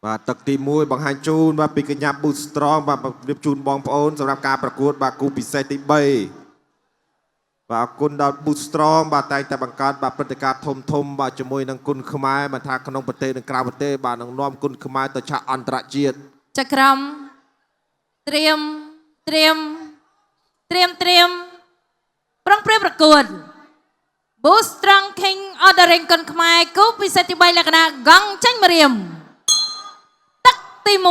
បាទទឹកទី1បង្ហាញជូនបាទពីកញ្ញា Boost Strong បាទរៀបជូនបងប្អូនសម្រាប់ការប្រកួតបាទគូពិសេសទី3បាទអរគុណដល់ Boost Strong បាទតែងតែបង្កើតបាទព្រឹត្តិការណ៍ធំបាទជាមួយនឹងគុណខ្មែរមិនថាក្នុងប្រទេសនិងក្រៅប្រទេសបាទនឹងនាំគុណខ្មែរទៅឆាកអន្តរជាតិចក្រមត្រៀមប្រឹងប្រែងប្រកួត Boost Strong King Ordering គុណខ្មែរគូពិសេសទី3លក្ខណៈកង់ចាញ់ម្រាមទឹកទី1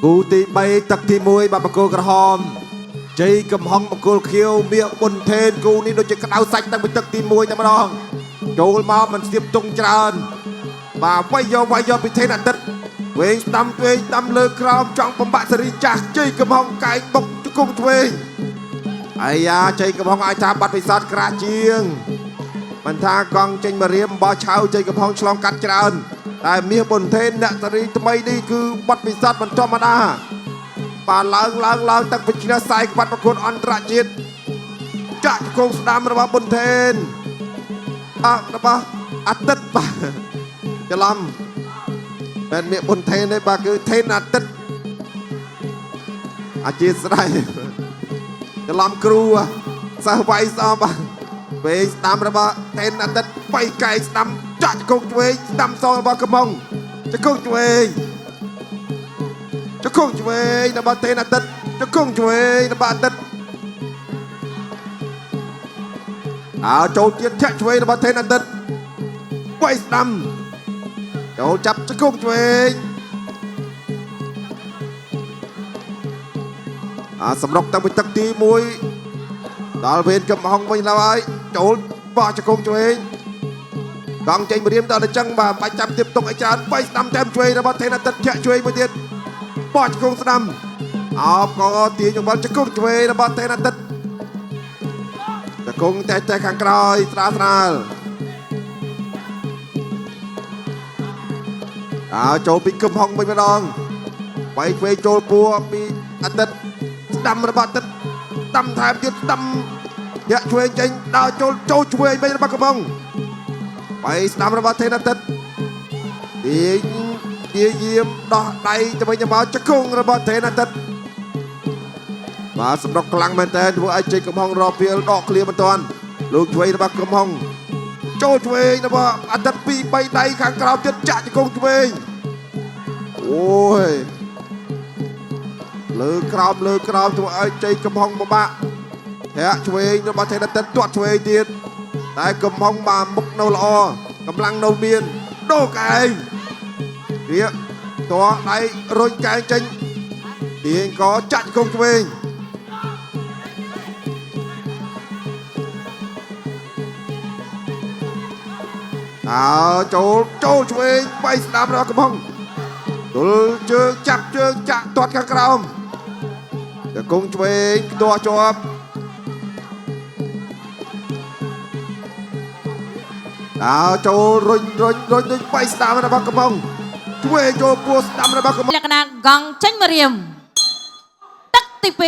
គូទី3ទឹកទី1បាទបង្គោលក្រហមជ័យកំហុងបង្គោលខៀវមៀកប៊ុនថេនគូនេះដូចជាក្តៅសាច់តាំងពីទឹកទី1តែម្ដងចូលមកមិនស្ទាបទង់ច្រើនបាទវាយយកពីថេនអាទិត្យវែងស្ដាំលើក្រោមចង់បំបាក់សេរីចាស់ជ័យកំហុងកែងបុកជង្គង់ឆ្វេងអាយ៉ាជ័យកំហុងអាចថាបាត់ពិសោធន៍ក្រាស់ជាងមិនថាកង់ចេញមករៀមបោះឆៅជ័យកំហុងឆ្លងកាត់ច្រើនតែមាសប៊ុនថេនអ្នកសេរីថ្មីនេះគឺបាត់ពិសោធន៍មិនធម្មតាបាទឡើងតាំងពីឈ្នះខ្សែក្បាត់ប្រកួតអន្តរជាតិចាក់ជង្គង់ស្ដាំរបស់ប៊ុនថេនរបស់អាទិត្យបាទច្រឡំមិនមាសប៊ុនថេនទេបាទគឺថេនអាទិត្យអធិស្ឋានច្រឡំគ្រូសិស្សវាយស្អប់បាទវែងស្ដាំរបស់ថេនអាទិត្យបៃកែងស្ដាំចាក់ជង្គង់ឆ្វេងស្ដាំសងរបស់កំហុងជង្គង់ឆ្វេងរបស់ថេនអាទិត្យជង្គង់ឆ្វេងរបស់អាទិត្យចូលទៀតធាក់ឆ្វេងរបស់ថេនអាទិត្យវាយស្ដាំចូលចាប់ជង្គង់ឆ្វេងសម្រុកតាំងពីទឹកទី1ដល់វេនកំហុងវិញហើយចូលបោះជង្គង់ឆ្វេងកង់ចេញម្រាមដល់តែចឹងបាទបាច់ចាប់ទៀតទុកឲ្យច្រើនវាយស្ដាំតាមឆ្វេងរបស់ថេនអាទិត្យធាក់ឆ្វេងមួយទៀតបោះជង្គង់ស្ដាំអបក៏ទាញយកបាល់ជង្គង់ឆ្វេងរបស់ថេនអាទិត្យជង្គង់តែខាងក្រោយស្រាលចូលពីកំហុងវិញម្ដងវាយឆ្វេងចូលពួរពីអាទិត្យស្ដាំរបស់អាទិត្យស្ដាំថែមទៀតស្ដាំធាក់ឆ្វេងចេញដល់ចូលឆ្វេងវិញរបស់កំហុងវាយស្ដាំរបស់ថេនអាទិត្យទាយាមដោះដៃទៅវិញទៅមកជង្គង់របស់ថេនអាទិត្យបាទសម្រុកខ្លាំងមែនតើធ្វើឲ្យជ័យកំហុងរកពេលដកឃ្លាមិនទាន់លោកឆ្វេងរបស់កំហុងចូលឆ្វេងរបស់អាទិត្យ2 3ដៃខាងក្រោមទៀតចាក់ជង្គង់ឆ្វេងអូយលើក្រោមធ្វើឲ្យជ័យកំហុងពិបាកធាក់ឆ្វេងរបស់ថេនអាទិត្យទាត់ឆ្វេងទៀតតែកំហុងបាទមុខនៅល្អកម្លាំងនៅមានដូរកែងរៀបតោះដៃរុញកែងចេញទាញក៏ចាក់ជង្គង់ឆ្វេងចូលឆ្វេងបៃស្ដាំរបស់កំហុងទល់ជើងចាប់ជើងចាក់ទាត់ខាងក្រោមជង្គង់ឆ្វេងខ្ទាស់ជាប់ចូលរុញបៃស្ដាំរបស់កំហុងឆ្វេងចូលពួរស្ដាំរបស់កំហុងលក្ខណៈកង់ចាញ់ម្រាមទឹកទី2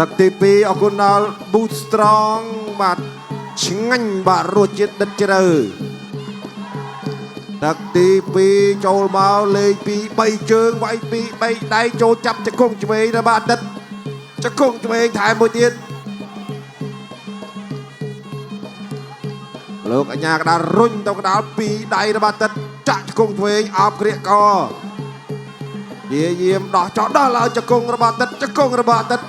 ទឹកទី2អរគុណដល់ Boost Strong បាទឆ្ងាញ់បាទរសជាតិដិតជ្រៅទឹកទី2ចូលមកលេងពី3ជើងវាយពី3ដៃចូលចាប់ជង្គង់ឆ្វេងរបស់អាទិត្យជង្គង់ឆ្វេងថែមមួយទៀតលោកអញ្ញាកដាលរុញទៅកដាលពីដៃរបស់អាទិត្យចាក់ជង្គង់ឆ្វេងអោបក្រៀកកយាមដោះចោលដល់ឲ្យជង្គង់របស់អាទិត្យ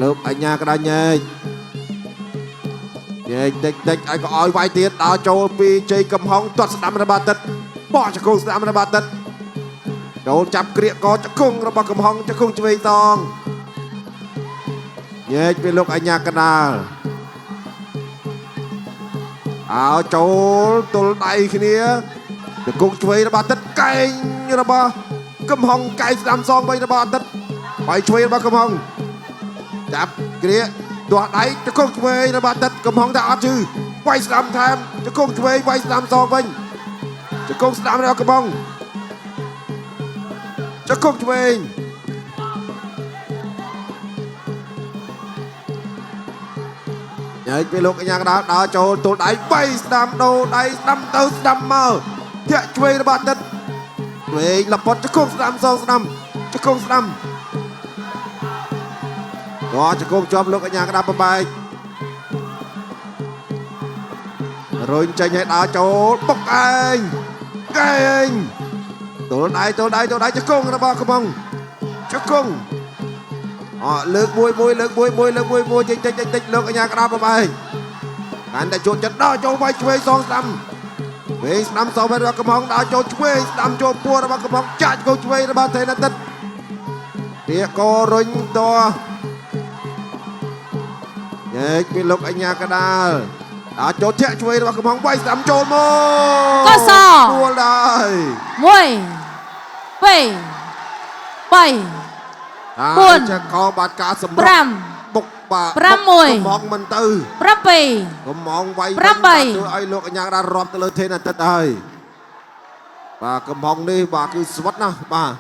លោកអញ្ញាកដាលញែកតិចឲ្យក៏ឲ្យវាយទៀតដល់ចូលពីជ័យកំហុងទាត់ស្ដាំរបស់អាទិត្យបោះជង្គង់ស្ដាំរបស់អាទិត្យចូលចាប់ក្រៀកកជង្គង់របស់កំហុងជង្គង់ឆ្វេងតងញែកពីលោកអញ្ញាកដាលចូលទល់ដៃគ្នាជង្គង់ឆ្វេងរបស់អាទិត្យកែងរបស់កំហុងកែងស្ដាំសងវិញរបស់អាទិត្យបាយឆ្វេងរបស់កំហុងចាប់ក្រៀកទាស់ដៃជង្គង់ឆ្វេងរបស់អាទិត្យកំហុងតែអត់ជឿវាយស្ដាំថែមជង្គង់ឆ្វេងវាយស្ដាំសងវិញជង្គង់ស្ដាំរបស់កំហុងជង្គង់ឆ្វេង ញ៉ៃពីលោកកញ្ញាកណ្ដាលដើរចូលទល់ដៃ3ស្ដាំដូរដៃស្ដាំទៅស្ដាំមកធាក់ឆ្វេងរបស់ទឹកឆ្វេងលពតជង្គង់ស្ដាំសងស្ដាំជង្គង់ស្ដាំក៏ជង្គង់ជាប់លោកកញ្ញាកណ្ដាលប្របែករុញចេញឲ្យដើរចូលបុកឯងកែងទល់ដៃជង្គង់របស់កំងជង្គង់លើកមួយលើកមួយតិចលោកកញ្ញាក្តារប្របែកកាន់តែចូលចិត្តដល់ចូលវាយឆ្វេងសងស្ដាំវិញស្ដាំសងវិញរបស់កំងដល់ចូលឆ្វេងស្ដាំចូលពួររបស់កំងចាច់កោឆ្វេងរបស់ថេណាទិតវាក៏រុញតញែកពីលោកកញ្ញាក្តារដល់ចូលធាក់ឆ្វេងរបស់កំងវាយស្ដាំចូលមកកសពួរដែរ1 2 3 4ចាកោបាត់ការសម្រាប់បុកបាទ6កំងមិនទៅ7កំងវាយទៅឲ្យលោកកញ្ញាកដារាប់ទៅលើថេណាទិតហើយបាទកំងនេះបាទគឺស្វិតណាស់បាទ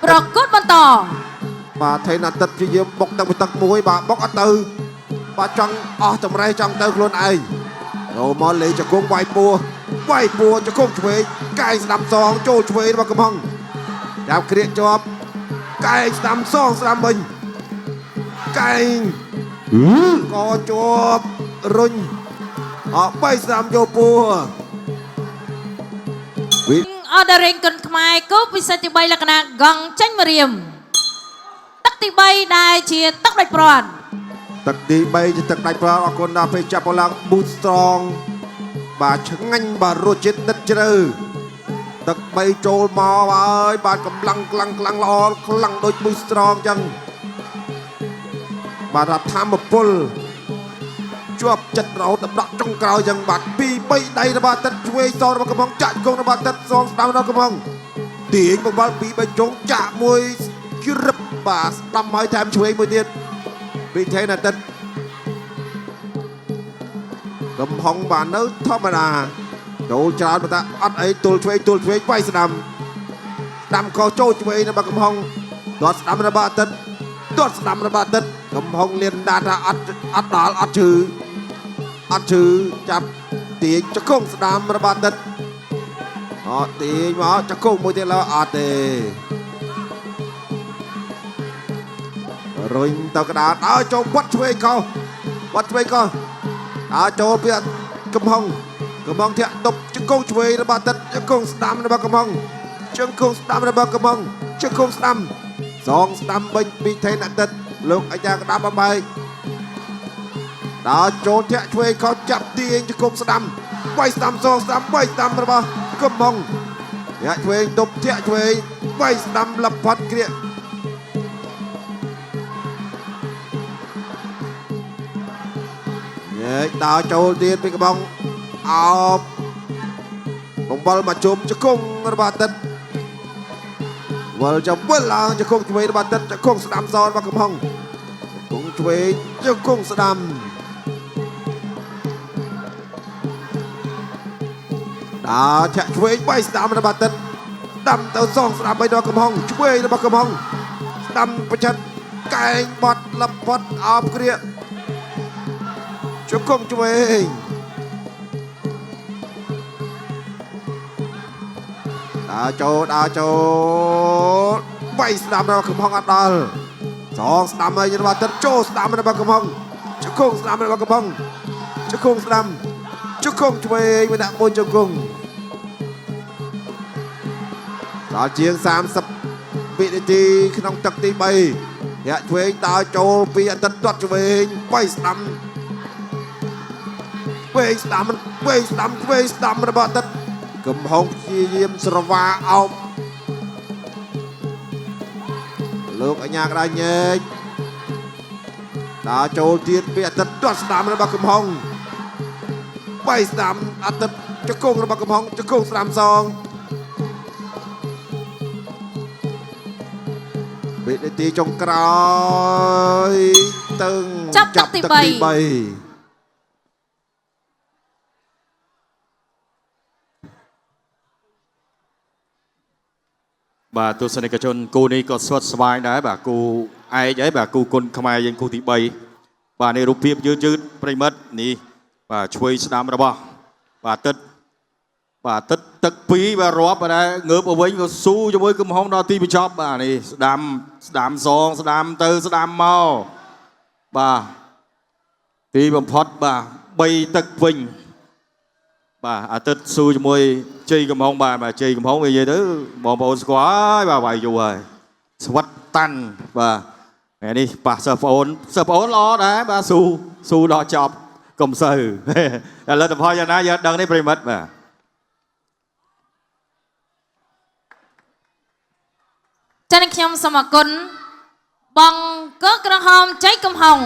ប្រកួតបន្តបាទថេណាទិតព្យាយាមបុកទឹកមួយបាទបុកអត់ទៅបាទចង់អស់តម្រេះចង់ទៅខ្លួនឯងចូលមកលេជង្គង់វាយពួរជង្គង់ឆ្វេងកែងស្ដាំសងចូលឆ្វេងរបស់កំងចាប់គ្រាកជាប់កែងស្ដាំសងស្ដាំវិញកែងក៏ជាប់រុញបីស្ដាំយកពួរអដរេងគុនខ្មែរគូពិសេសទី3លក្ខណៈកង់ចាញ់មរៀមទឹកទី3ដែលជាទឹកដាច់ព្រាត់ទឹកទី3ជាទឹកដាច់ព្រាត់អរគុណដល់ពេលចាប់ឡើង Boost Strong បាទឆ្ងាញ់បាទរសជាតិដិតជ្រៅទឹក3ចូលមកហើយបាទកម្លាំងខ្លាំងល្អខ្លាំងដូច Boost Strong ចឹងបាទថាធម្មពលជាប់ចិត្តរហូតដល់ដកចុងក្រោយចឹងបាទ2 3ដៃរបស់ទឹកឆ្វេងសងរបស់កំងចាក់គង់របស់ទឹកសងស្ដាំរបស់កំងទាញបង្វល់2 3ជុងចាក់មួយជ្រឹបបាទស្ដាំហើយថែមឆ្វេងមួយទៀតពីថេណាទិតកំហុងបាននៅធម្មតាចូលច្រើនប៉ុន្តែអត់អីទល់ឆ្វេងវាយស្ដាំក៏ចូលឆ្វេងរបស់កំហុងដត់ស្ដាំរបស់អាទិត្យកំហុងលៀនដាថាអត់ដល់អត់ឈឺចាប់ទាញចង្គង់ស្ដាំរបស់អាទិត្យទាញមកចង្គង់មួយទៀតឡើយអត់ទេរុញទៅក្តារដល់ចូលវត្តឆ្វេងក៏ចូលពីកំហុងធាក់តុបជង្គង់ឆ្វេងរបស់អាទិត្យជង្គង់ស្ដាំរបស់កំហុងជង្គង់ស្ដាំរបស់កំហុងជង្គង់ស្ដាំសងស្ដាំវិញពីថេនអាទិត្យលោកអាយ៉ាក្តាប់បែកដល់ចូលធាក់ឆ្វេងក៏ចាប់ទាញជង្គង់ស្ដាំវាយស្ដាំសងស្ដាំវាយស្ដាំរបស់កំហុងធាក់ឆ្វេងតុបធាក់ឆ្វេងវាយស្ដាំលផាត់គ្រាកដើរចូលទៀតពីកំងអោបបង្វិលមកជុំជង្គង់របស់អាទិត្យវិលចាំវិលឡើងជង្គង់ឆ្វេងរបស់អាទិត្យជង្គង់ស្ដាំសងរបស់កំងជង្គង់ឆ្វេងជង្គង់ស្ដាំដើរធាក់ឆ្វេងបីស្ដាំរបស់អាទិត្យស្ដាំទៅសងស្ដាំបីដល់កំងឆ្វេងរបស់កំងស្ដាំប្រឆិតកែងបត់លពត់អោបគ្រាកជង្គង់ឆ្វេងដើរចូលវាយស្ដាំរបស់កំហុងអត់ដល់សងស្ដាំហើយរបស់ទឹកចូលស្ដាំរបស់កំហុងជង្គង់ស្ដាំរបស់កំហុងជង្គង់ស្ដាំជង្គង់ឆ្វេងមកដាក់មុនជង្គង់ដល់ជាង30វិនាទីក្នុងទឹកទី3រាក់ឆ្វេងដើរចូលពីអាទិត្យទាត់ឆ្វេងវាយស្ដាំឆ្វេងស្ដាំរបស់អាទិត្យកំហុងព្យាយាមស្រវាអោបលោកអញ្ញាក្តារញែកដើរចូលទៀតពីអាទិត្យទាត់ស្ដាំរបស់កំហុងវាយស្ដាំអាទិត្យជង្គង់របស់កំហុងជង្គង់ស្ដាំសងវិនាទីចុងក្រោយទៅចាប់ទឹកទី3 bà tôi xin cái chôn cô này có xuất vai đấy bà cô ai đấy bà cô con không ai dân cô thì bay bà này rụp phim dư dư bay mất nè bà chui đam ra bao bà tất tất phí bà rót bà đây ngớp ở với su cho với cái hông đó tim chop bà này đam song đam tư đam mau bà thì bầm phật bà bay tất vinh bà tất su cho môi chơi cầm hông bà mà chơi cầm hông về thứ bò bò quá bà bài dù rồi swat tan bà mẹ đi bà sập ổn lo đấy bà su lo chọc cầm sờ lên tập hoa cho nó giờ đằng đấy pretty much bà ចា៎ខ្ញុំសូមអរគុណបងកក្រហមចៃកំហុង